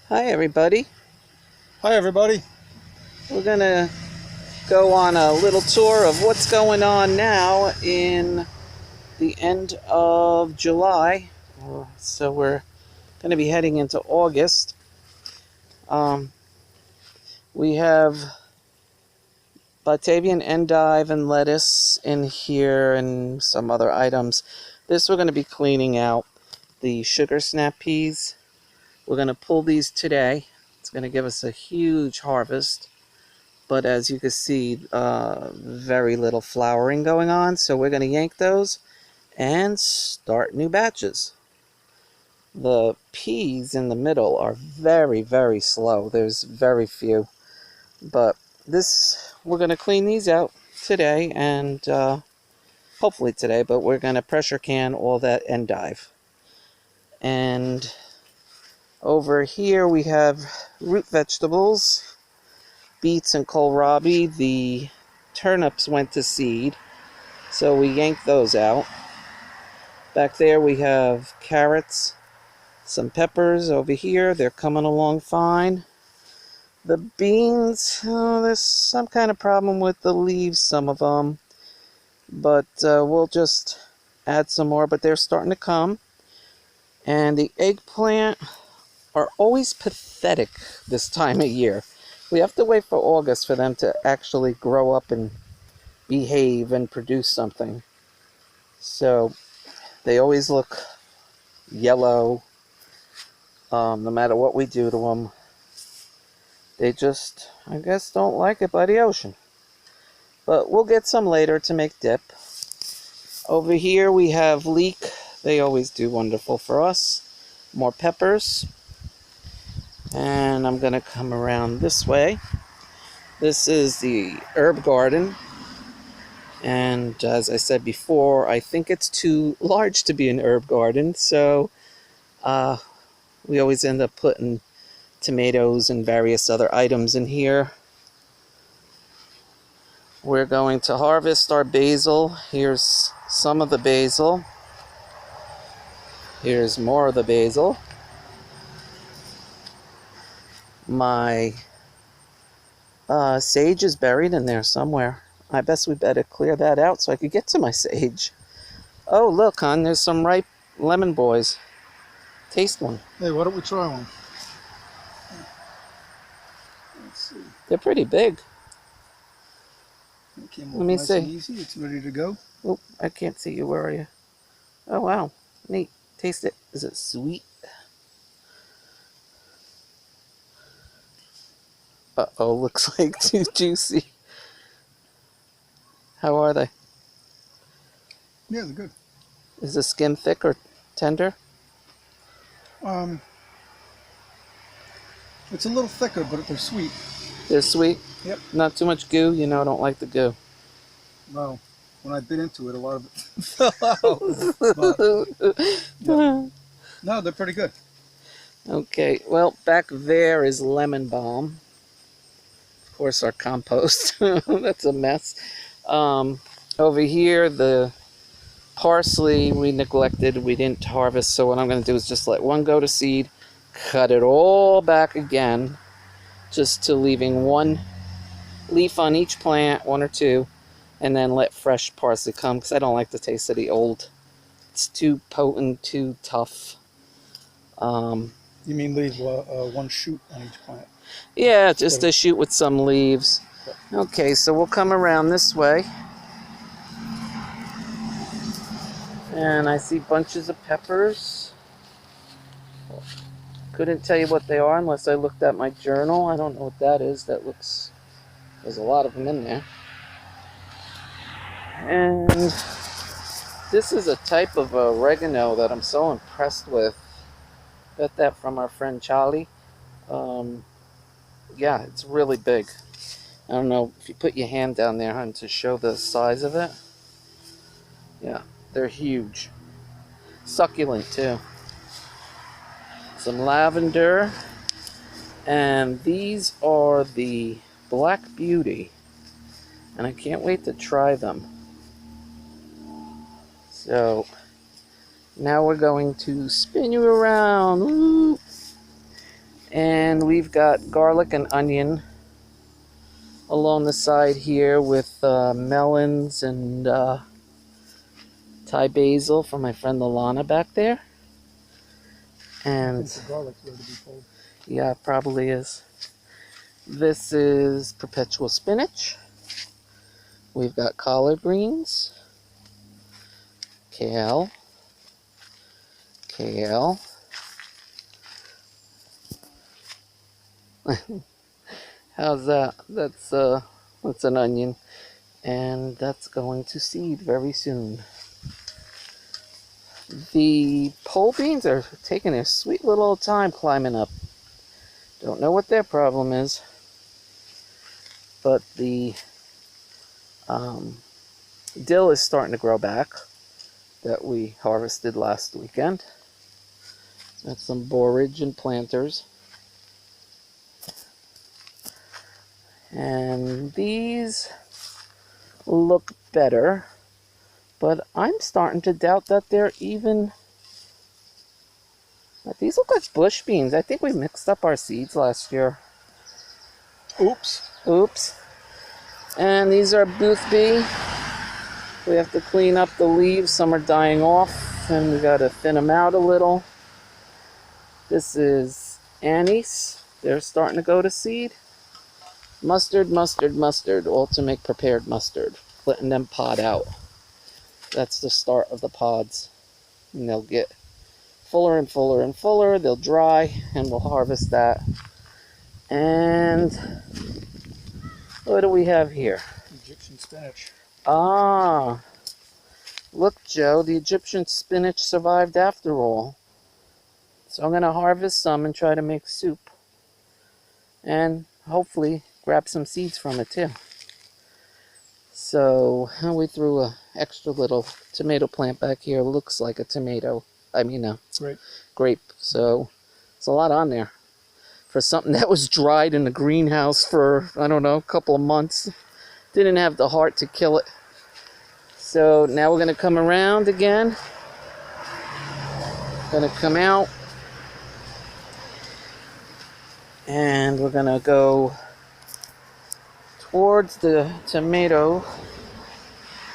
Hi everybody. Hi everybody. We're gonna go on a little tour of what's going on now in the end of July. So we're gonna be heading into August. Um, we have Batavian endive and lettuce in here and some other items. This we're gonna be cleaning out the sugar snap peas. We're gonna pull these today. It's gonna give us a huge harvest. But as you can see, very little flowering going on. So we're going to yank those and start new batches. The peas in the middle are very, very slow. There's very few. But we're going to clean these out today and hopefully today, but we're going to pressure can all that endive. And over here we have root vegetables, beets and kohlrabi. The turnips went to seed. So we yanked those out. Back there we have carrots, some peppers over here. They're coming along fine. The beans, there's some kind of problem with the leaves, some of them. But we'll just add some more, but they're starting to come. And the eggplant are always pathetic this time of year. We have to wait for August for them to actually grow up and behave and produce something. So they always look yellow, no matter what we do to them. They just, I guess, don't like it by the ocean. But we'll get some later to make dip. Over here we have leek. They always do wonderful for us. More peppers. And I'm going to come around this way. This is the herb garden. And as I said before, I think it's too large to be an herb garden. So we always end up putting tomatoes and various other items in here. We're going to harvest our basil. Here's some of the basil. Here's more of the basil. My sage is buried in there somewhere. I guess we better clear that out so I could get to my sage. Oh, look, hon, there's some ripe lemon boys. Taste one. Hey, why don't we try one? Let's see. They're pretty big. It came Let off me nice and see. easy. It's ready to go. Oh, I can't see you. Where are you? Oh, wow. Neat. Taste it. Is it sweet? Uh-oh, looks like too juicy. How are they? Yeah, they're good. Is the skin thick or tender? Um, it's a little thicker, but they're sweet. They're sweet? Yep. Not too much goo? You know I don't like the goo. Well, when I bit into it, a lot of it fell out. But, yeah. No, they're pretty good. Okay, well, back there is lemon balm. Of course, our compost. That's a mess. Over here, the parsley we neglected. We didn't harvest, so what I'm going to do is just let one go to seed, cut it all back again, just to leaving one leaf on each plant, one or two, and then let fresh parsley come, because I don't like the taste of the old. It's too potent, too tough. You mean leave one shoot on each plant? Yeah, just a shoot with some leaves. Okay, so we'll come around this way. And I see bunches of peppers. Couldn't tell you what they are unless I looked at my journal. I don't know what that is. There's a lot of them in there. And this is a type of oregano that I'm so impressed with. Got that from our friend Charlie. Yeah, it's really big. I don't know if you put your hand down there, hon, to show the size of it. Yeah, they're huge. Succulent too. Some lavender. And these are the Black Beauty. And I can't wait to try them. So now we're going to spin you around. Woo! And we've got garlic and onion along the side here with melons and Thai basil from my friend Lalana back there. And I think the garlic's ready to be pulled. yeah, it probably is. This is perpetual spinach. We've got collard greens, kale, how's that? That's an onion, and that's going to seed very soon. The pole beans are taking their sweet little time climbing up. Don't know what their problem is, but the dill is starting to grow back that we harvested last weekend. That's some borage and planters. And these look better, but I'm starting to doubt that they're even... These look like bush beans. I think we mixed up our seeds last year. Oops. And these are Boothby. We have to clean up the leaves. Some are dying off, and we got to thin them out a little. This is anise. They're starting to go to seed. Mustard, all to make prepared mustard. Letting them pod out. That's the start of the pods. And they'll get fuller and fuller and fuller. They'll dry, and we'll harvest that. And what do we have here? Egyptian spinach. Ah, look, Joe, the Egyptian spinach survived after all. So I'm going to harvest some and try to make soup. And hopefully grab some seeds from it too. So we threw a extra little tomato plant back here. Looks like a tomato. Grape. So it's a lot on there for something that was dried in the greenhouse for, I don't know, a couple of months. Didn't have the heart to kill it. So now we're going to come around again. Going to come out. And we're going to go towards the tomato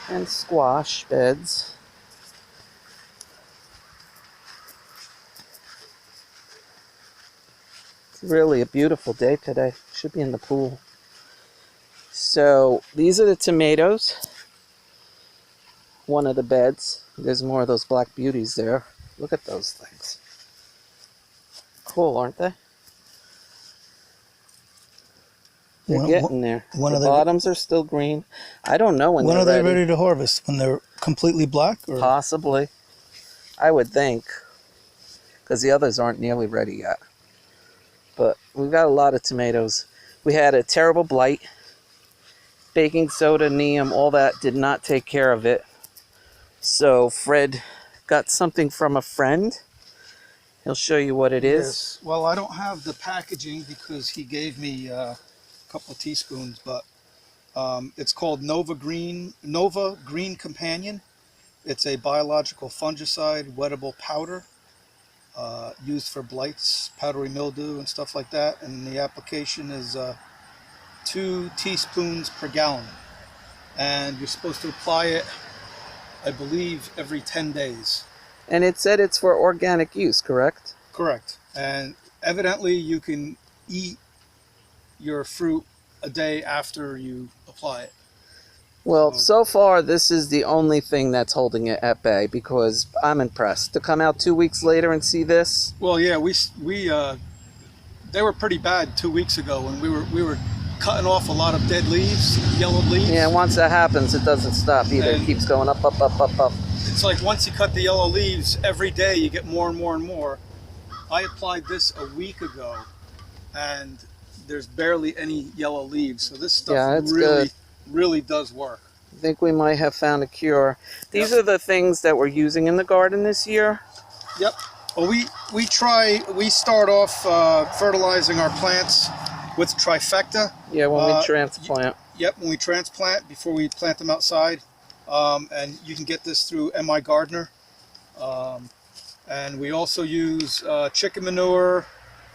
and squash beds. It's really a beautiful day today. Should be in the pool. So these are the tomatoes. One of the beds. There's more of those black beauties there. Look at those things. Cool, aren't they? They're getting there. The bottoms are still green. I don't know when they're ready. When are they ready to harvest? When they're completely black? Or? Possibly. I would think. Because the others aren't nearly ready yet. But we've got a lot of tomatoes. We had a terrible blight. Baking soda, neem, all that did not take care of it. So Fred got something from a friend. He'll show you what it is. Yes. Well, I don't have the packaging because he gave me a couple of teaspoons, but it's called Nova Green Companion. It's a biological fungicide wettable powder used for blights, powdery mildew, and stuff like that. And the application is 2 teaspoons per gallon. And you're supposed to apply it, I believe, every 10 days. And it said it's for organic use, correct? Correct. And evidently you can eat your fruit a day after you apply it. Well, so far this is the only thing that's holding it at bay, because I'm impressed. To come out 2 weeks later and see this. Well, yeah, they were pretty bad 2 weeks ago when we were cutting off a lot of dead leaves, yellow leaves. Yeah, once that happens, it doesn't stop either. It keeps going up. It's like once you cut the yellow leaves, every day you get more and more and more. I applied this a week ago, and there's barely any yellow leaves. So this stuff really does work. I think we might have found a cure. These are the things that we're using in the garden this year. Yep. Well, we start off fertilizing our plants with trifecta. Yeah, when we transplant. Yep, when we transplant, before we plant them outside. And you can get this through MI Gardener. And we also use chicken manure,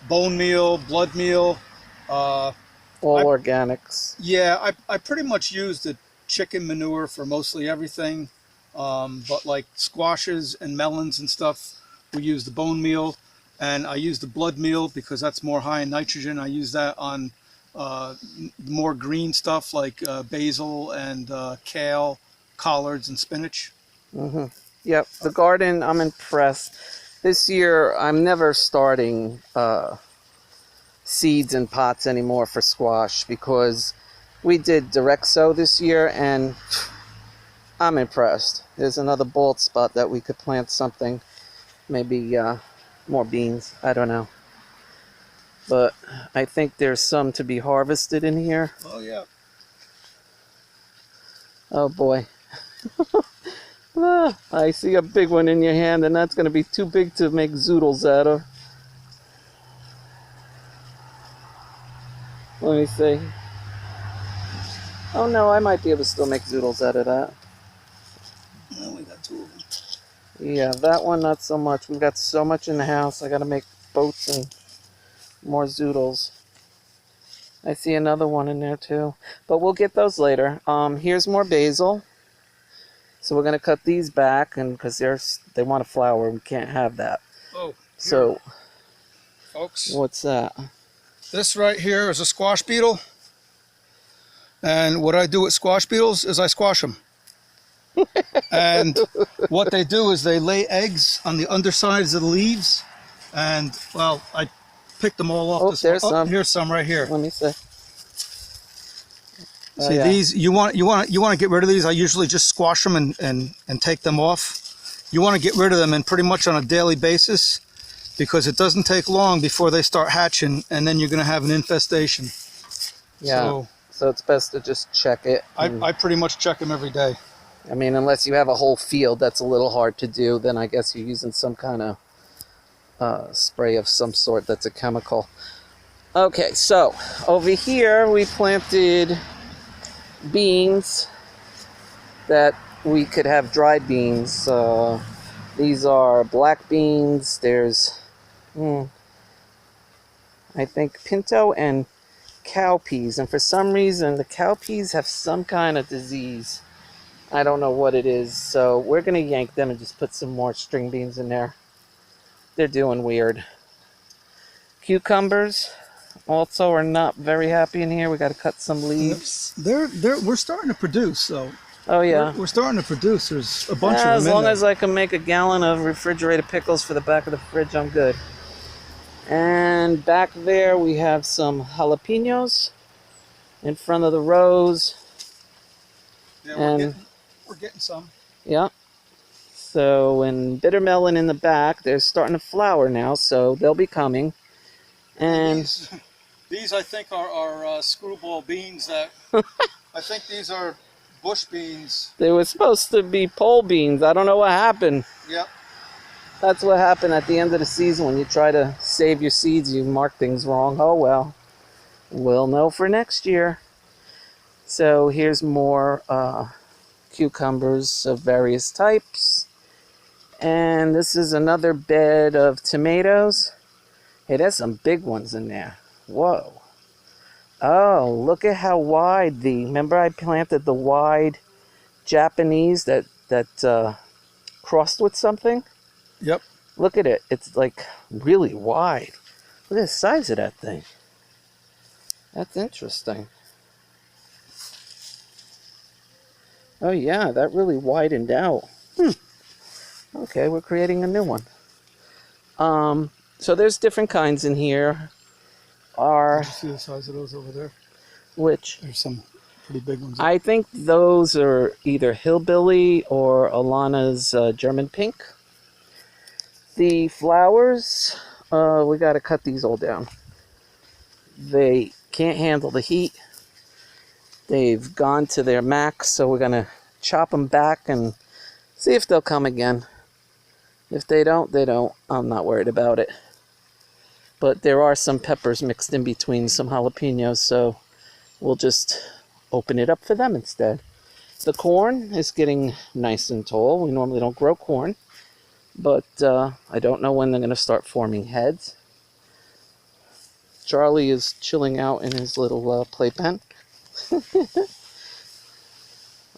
bone meal, blood meal. Uh, All I organics. Yeah, I pretty much use the chicken manure for mostly everything. But like squashes and melons and stuff, we use the bone meal, and I use the blood meal because that's more high in nitrogen. I use that on more green stuff like basil and kale, collards, and spinach. Hmm. Yep, the garden, I'm impressed. This year, I'm never starting seeds in pots anymore for squash because we did direct sow this year and I'm impressed. There's another bald spot that we could plant something, maybe more beans, I don't know. But I think there's some to be harvested in here. Oh yeah. Oh boy. Ah, I see a big one in your hand and that's going to be too big to make zoodles out of. Let me see. Oh no, I might be able to still make zoodles out of that. Oh, we got two of them. Yeah, that one not so much. We've got so much in the house. I got to make boats and more zoodles. I see another one in there too, but we'll get those later. Here's more basil. So we're gonna cut these back, and because they want a flower, we can't have that. Oh, here, So folks. what's that? This right here is a squash beetle. And what I do with squash beetles is I squash them. And what they do is they lay eggs on the undersides of the leaves. And, well, I picked them all off. Oh, this there's some. Here's some right here. Let me see. See, yeah. these, you want to get rid of these. I usually just squash them and take them off. You want to get rid of them and pretty much on a daily basis because it doesn't take long before they start hatching, and then you're going to have an infestation. Yeah. So it's best to just check it. I pretty much check them every day. I mean, unless you have a whole field, that's a little hard to do. Then I guess you're using some kind of spray of some sort that's a chemical. Okay, so over here we planted beans that we could have dried beans. These are black beans. There's, I think, pinto and cowpeas. And for some reason, the cowpeas have some kind of disease. I don't know what it is. So we're going to yank them and just put some more string beans in there. They're doing weird. Cucumbers also are not very happy in here. We got to cut some leaves. We're starting to produce, though. Oh yeah, we're starting to produce. There's a bunch of yeah, them. as in long there. as I can make a gallon of refrigerated pickles for the back of the fridge, I'm good. And back there we have some jalapenos in front of the rows. Yeah, we're getting some. Yeah. So, and bitter melon in the back. They're starting to flower now, so they'll be coming. And these I think are screwball beans. That I think these are bush beans. they were supposed to be pole beans. I don't know what happened. Yep. That's what happened at the end of the season when you try to save your seeds. You mark things wrong. Oh well. We'll know for next year. So here's more cucumbers of various types. And this is another bed of tomatoes. Hey, there's some big ones in there. Whoa. Oh, look at how wide remember I planted the wide Japanese that crossed with something? Yep. Look at it. It's like really wide. Look at the size of that thing. That's interesting. Oh yeah, that really widened out. Okay, we're creating a new one. So there's different kinds in here. Did you see the size of those over there? Which? There's some pretty big ones. I think those are either Hillbilly or Alana's German Pink. The flowers, we got to cut these all down. They can't handle the heat. They've gone to their max, so we're going to chop them back and see if they'll come again. If they don't, they don't. I'm not worried about it. But there are some peppers mixed in between some jalapenos, so we'll just open it up for them instead. The corn is getting nice and tall. We normally don't grow corn, but I don't know when they're going to start forming heads. Charlie is chilling out in his little playpen.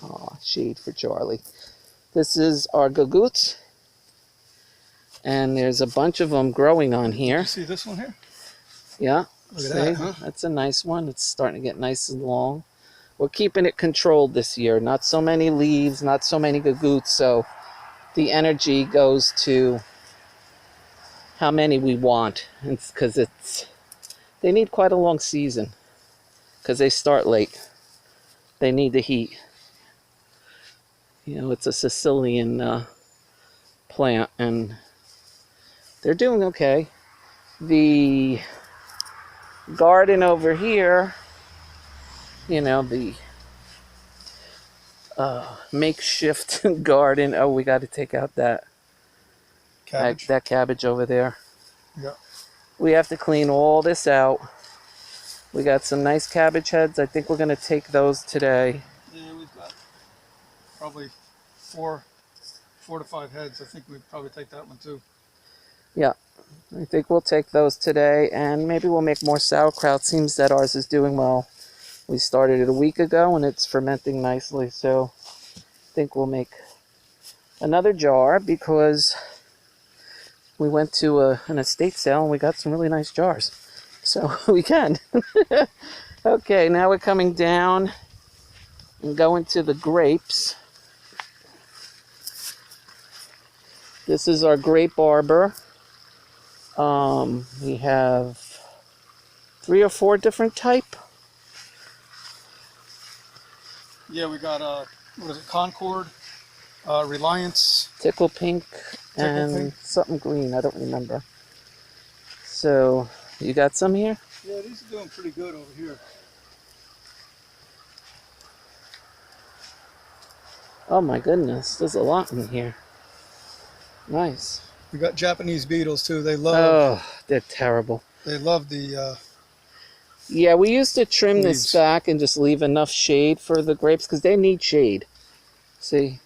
Aw, shade for Charlie. This is our gagoots. And there's a bunch of them growing on here. You see this one here? Yeah. Look at that, huh? That's a nice one. It's starting to get nice and long. We're keeping it controlled this year. Not so many leaves, not so many gagoots. So the energy goes to how many we want. It's because they need quite a long season because they start late. They need the heat. You know, it's a Sicilian plant, and they're doing okay. The garden over here, you know, the makeshift garden. Oh, we got to take out that Cabbage. that cabbage over there. Yeah. We have to clean all this out. We got some nice cabbage heads. I think we're going to take those today. Yeah, we've got probably four to five heads. I think we'd probably take that one too. Yeah, I think we'll take those today, and maybe we'll make more sauerkraut. Seems that ours is doing well. We started it a week ago, and it's fermenting nicely, so I think we'll make another jar because we went to an estate sale, and we got some really nice jars. So we can. Okay, now we're coming down and going to the grapes. This is our grape arbor. We have 3 or 4 different type. Yeah, we got what is it? Concord, Reliance, Tickle pink and Pink. something green. I don't remember. So you got some here? Yeah, these are doing pretty good over here. Oh my goodness, there's a lot in here. Nice. We got Japanese beetles too. They love. Oh, they're terrible. They love the. Yeah, we used to trim Leaves. this back and just leave enough shade for the grapes because they need shade. See?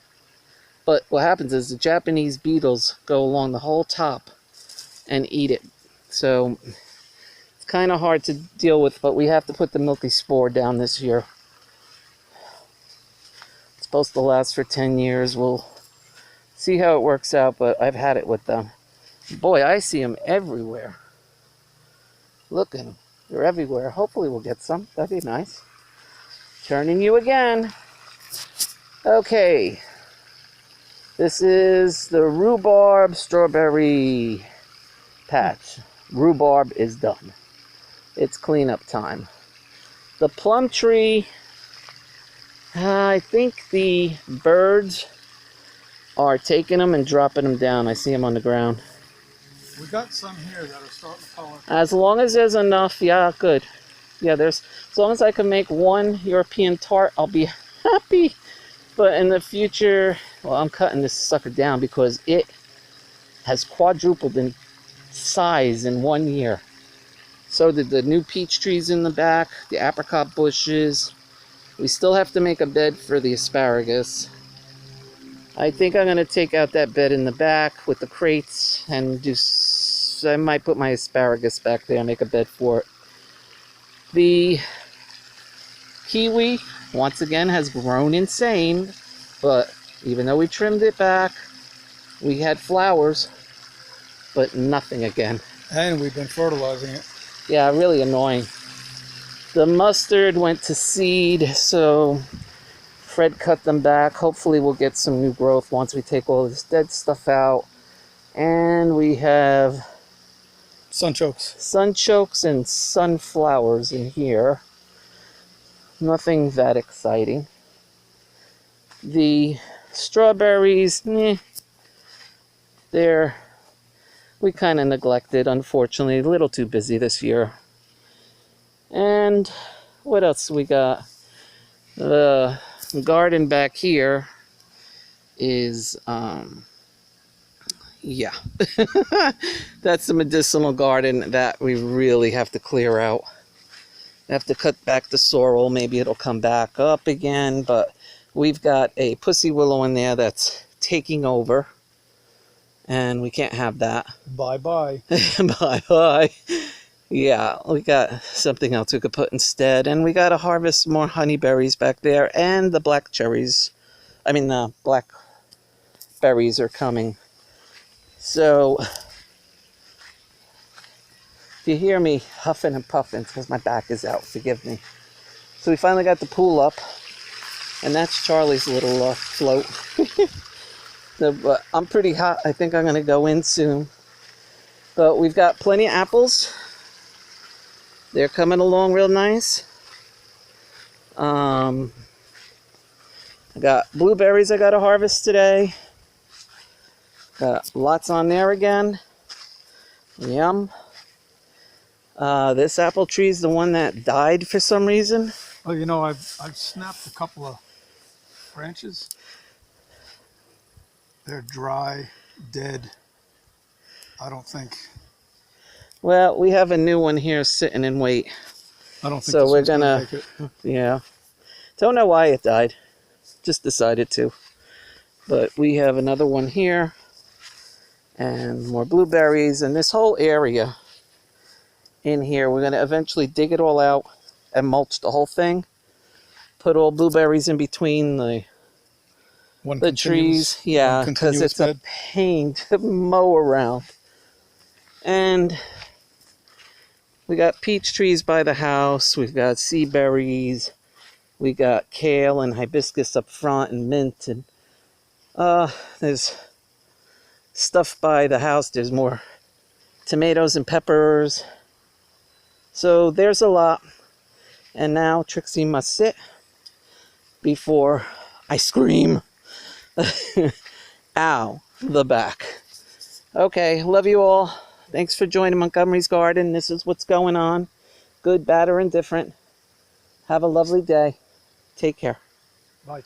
But what happens is the Japanese beetles go along the whole top and eat it. So it's kind of hard to deal with, but we have to put the milky spore down this year. It's supposed to last for 10 years. We'll see how it works out, but I've had it with them. Boy, I see them everywhere. Looking. They're everywhere. Hopefully we'll get some. That'd be nice. Turning you again. Okay. This is the rhubarb strawberry patch. Rhubarb is done. It's cleanup time. The plum tree, I think the birds are taking them and dropping them down. I see them on the ground. We got some here that are starting to color. As long as there's enough, yeah, good. Yeah, as long as I can make one European tart, I'll be happy. But in the future, well, I'm cutting this sucker down because it has quadrupled in size in 1 year. So did the new peach trees in the back, the apricot bushes. We still have to make a bed for the asparagus. I think I'm going to take out that bed in the back with the crates and I might put my asparagus back there and make a bed for it. The kiwi, once again, has grown insane, but even though we trimmed it back, we had flowers, but nothing again. And we've been fertilizing it. Yeah, really annoying. The mustard went to seed, so Fred cut them back. Hopefully we'll get some new growth once we take all this dead stuff out. And we have sunchokes and sunflowers in here. Nothing that exciting. The strawberries, we kind of neglected, unfortunately. A little too busy this year. And what else we got? The garden back here is, yeah. That's the medicinal garden that we really have to clear out. We have to cut back the sorrel. Maybe it'll come back up again, but we've got a pussy willow in there that's taking over, and we can't have that. Bye-bye. Bye-bye. Yeah, we got something else we could put instead. And we got to harvest more honeyberries back there. And the black cherries. I mean, the black berries are coming. So, if you hear me huffing and puffing, it's because my back is out. Forgive me. So, we finally got the pool up. And that's Charlie's little float. So, but I'm pretty hot. I think I'm going to go in soon. But we've got plenty of apples. They're coming along real nice. I got blueberries I got to harvest today. Got lots on there again. Yum. This apple tree is the one that died for some reason. Oh, you know, I've snapped a couple of branches. They're dry, dead. I don't think. Well, we have a new one here sitting in wait. I don't think So this we're one's gonna, make it. yeah. Don't know why it died. Just decided to. But we have another one here. And more blueberries. And this whole area in here, we're going to eventually dig it all out and mulch the whole thing. Put all blueberries in between the trees. Yeah, because it's a pain to mow around. And we got peach trees by the house. We've got sea berries. We got kale and hibiscus up front and mint. And there's stuff by the house. There's more tomatoes and peppers. So there's a lot. And now Trixie must sit before I scream. Ow, the back. Okay, love you all. Thanks for joining Montgomery's Garden. This is what's going on. Good, bad, or indifferent. Have a lovely day. Take care. Bye.